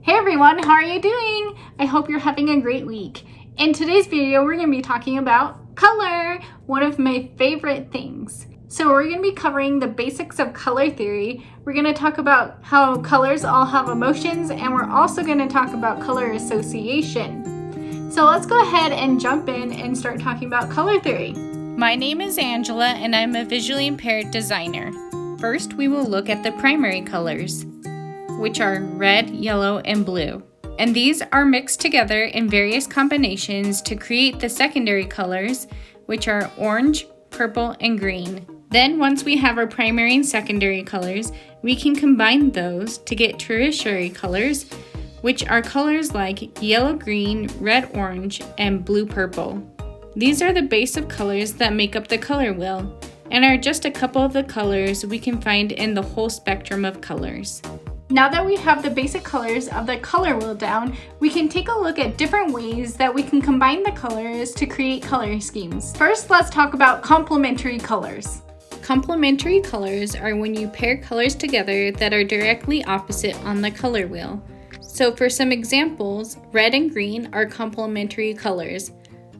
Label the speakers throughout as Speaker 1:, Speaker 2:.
Speaker 1: Hey everyone, how are you doing? I hope you're having a great week. In today's video, we're going to be talking about color, one of my favorite things. So we're going to be covering the basics of color theory. We're going to talk about how colors all have emotions, and we're also going to talk about color association. So let's go ahead and jump in and start talking about color theory.
Speaker 2: My name is Angela and I'm a visually impaired designer. First, we will look at the primary colors, which are red, yellow, and blue. And these are mixed together in various combinations to create the secondary colors, which are orange, purple, and green. Then once we have our primary and secondary colors, we can combine those to get tertiary colors, which are colors like yellow-green, red-orange, and blue-purple. These are the base of colors that make up the color wheel, and are just a couple of the colors we can find in the whole spectrum of colors.
Speaker 1: Now that we have the basic colors of the color wheel down, we can take a look at different ways that we can combine the colors to create color schemes. First, let's talk about complementary colors.
Speaker 2: Complementary colors are when you pair colors together that are directly opposite on the color wheel. So for some examples, red and green are complementary colors,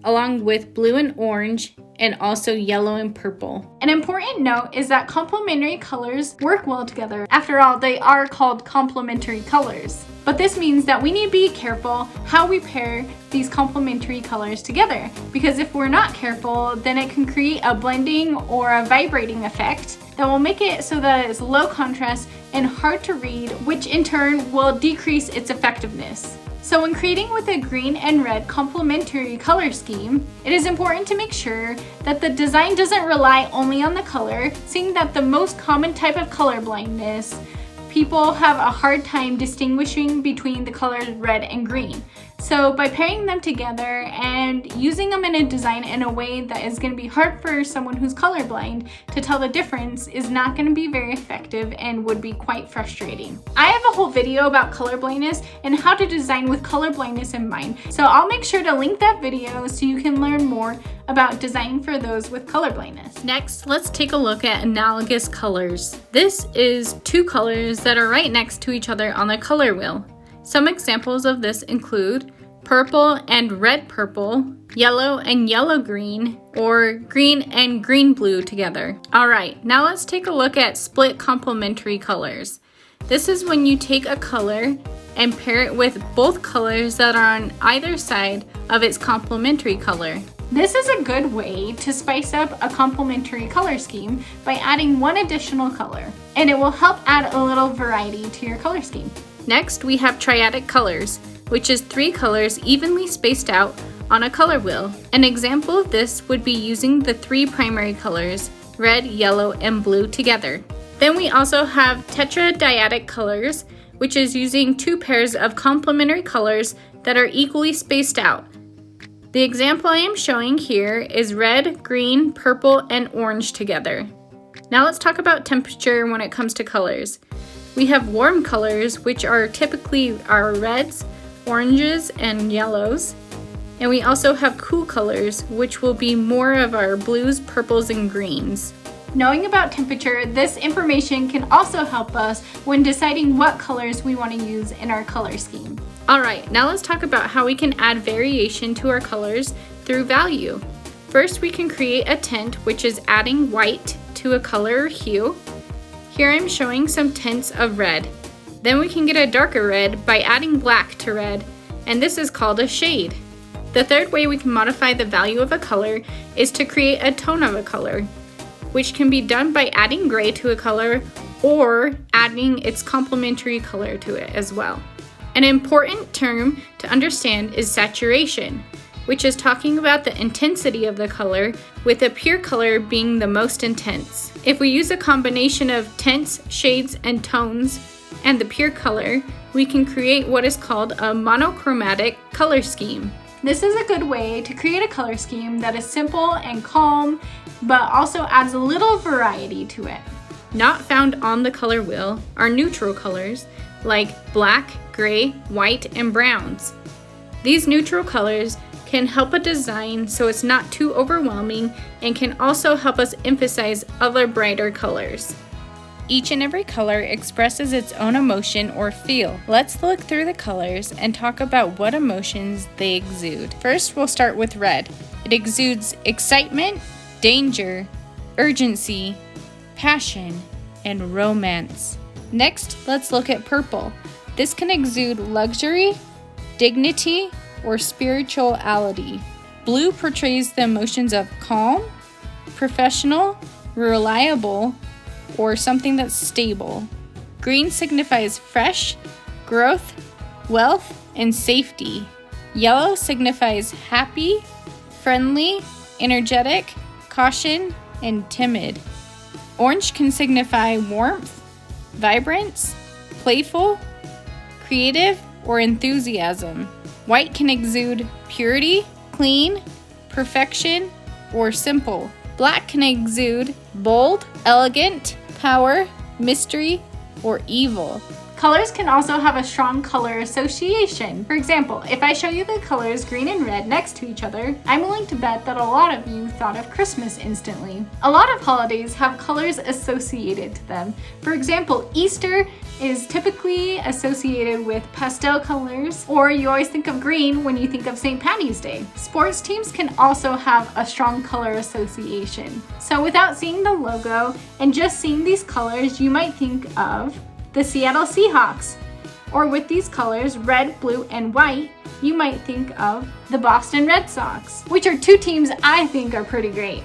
Speaker 2: along with blue and orange, and also yellow and purple.
Speaker 1: An important note is that complementary colors work well together. After all, they are called complementary colors. But this means that we need to be careful how we pair these complementary colors together, because if we're not careful, then it can create a blending or a vibrating effect that will make it so that it's low contrast and hard to read, which in turn will decrease its effectiveness. So when creating with a green and red complementary color scheme, it is important to make sure that the design doesn't rely only on the color, seeing that the most common type of color blindness, people have a hard time distinguishing between the colors red and green. So by pairing them together and using them in a design in a way that is going to be hard for someone who's colorblind to tell the difference is not going to be very effective and would be quite frustrating. I have a whole video about color blindness and how to design with color blindness in mind. So I'll make sure to link that video so you can learn more about designing for those with color blindness.
Speaker 2: Next, let's take a look at analogous colors. This is two colors that are right next to each other on the color wheel. Some examples of this include purple and red purple, yellow and yellow green, or green and green blue together. Alright, now let's take a look at split complementary colors. This is when you take a color and pair it with both colors that are on either side of its complementary color.
Speaker 1: This is a good way to spice up a complementary color scheme by adding one additional color, and it will help add a little variety to your color scheme.
Speaker 2: Next, we have triadic colors, which is 3 colors evenly spaced out on a color wheel. An example of this would be using the 3 primary colors, red, yellow, and blue together. Then we also have tetradiadic colors, which is using 2 pairs of complementary colors that are equally spaced out. The example I am showing here is red, green, purple, and orange together. Now let's talk about temperature when it comes to colors. We have warm colors, which are typically our reds, oranges, and yellows. And we also have cool colors, which will be more of our blues, purples, and greens.
Speaker 1: Knowing about temperature, this information can also help us when deciding what colors we want to use in our color scheme.
Speaker 2: Alright, now let's talk about how we can add variation to our colors through value. First, we can create a tint, which is adding white to a color or hue. Here I'm showing some tints of red. Then we can get a darker red by adding black to red, and this is called a shade. The third way we can modify the value of a color is to create a tone of a color, which can be done by adding gray to a color or adding its complementary color to it as well. An important term to understand is saturation, which is talking about the intensity of the color, with a pure color being the most intense. If we use a combination of tints, shades, and tones, and the pure color, we can create what is called a monochromatic color scheme.
Speaker 1: This is a good way to create a color scheme that is simple and calm, but also adds a little variety to it.
Speaker 2: Not found on the color wheel are neutral colors like black, gray, white, and browns. These neutral colors can help a design so it's not too overwhelming and can also help us emphasize other brighter colors. Each and every color expresses its own emotion or feel. Let's look through the colors and talk about what emotions they exude. First, we'll start with red. It exudes excitement, danger, urgency, passion, and romance. Next, let's look at purple. This can exude luxury, dignity, or spirituality. Blue portrays the emotions of calm, professional, reliable, or something that's stable. Green signifies fresh, growth, wealth, and safety. Yellow signifies happy, friendly, energetic, caution, and timid. Orange can signify warmth, vibrance, playful, creative, or enthusiasm. White can exude purity, clean, perfection, or simple. Black can exude bold, elegant, power, mystery, or evil.
Speaker 1: Colors can also have a strong color association. For example, if I show you the colors green and red next to each other, I'm willing to bet that a lot of you thought of Christmas instantly. A lot of holidays have colors associated to them. For example, Easter is typically associated with pastel colors, or you always think of green when you think of St. Patty's Day. Sports teams can also have a strong color association. So without seeing the logo and just seeing these colors, you might think of the Seattle Seahawks. Or with these colors, red, blue, and white, you might think of the Boston Red Sox, which are two teams I think are pretty great.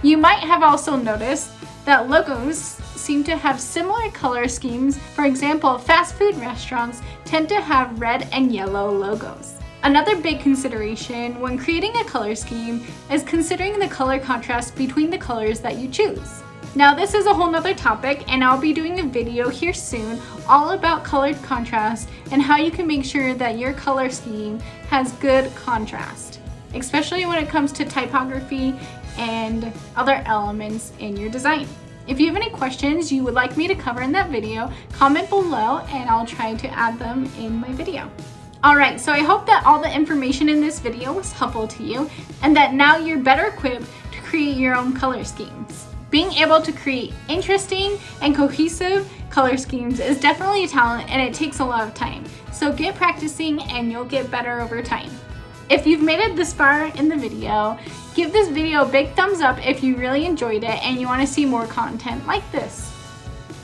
Speaker 1: You might have also noticed that logos seem to have similar color schemes. For example, fast food restaurants tend to have red and yellow logos. Another big consideration when creating a color scheme is considering the color contrast between the colors that you choose. Now this is a whole nother topic, and I'll be doing a video here soon all about colored contrast and how you can make sure that your color scheme has good contrast, especially when it comes to typography and other elements in your design. If you have any questions you would like me to cover in that video, comment below and I'll try to add them in my video. Alright, so I hope that all the information in this video was helpful to you and that now you're better equipped to create your own color schemes. Being able to create interesting and cohesive color schemes is definitely a talent, and it takes a lot of time. So get practicing and you'll get better over time. If you've made it this far in the video, give this video a big thumbs up if you really enjoyed it and you want to see more content like this.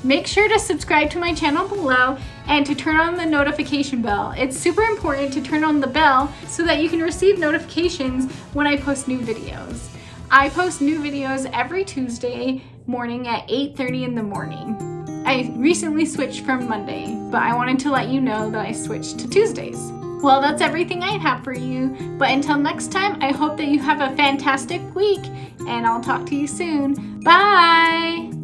Speaker 1: Make sure to subscribe to my channel below and to turn on the notification bell. It's super important to turn on the bell so that you can receive notifications when I post new videos. I post new videos every Tuesday morning at 8:30 in the morning. I recently switched from Monday, but I wanted to let you know that I switched to Tuesdays. Well, that's everything I have for you, but until next time, I hope that you have a fantastic week, and I'll talk to you soon. Bye!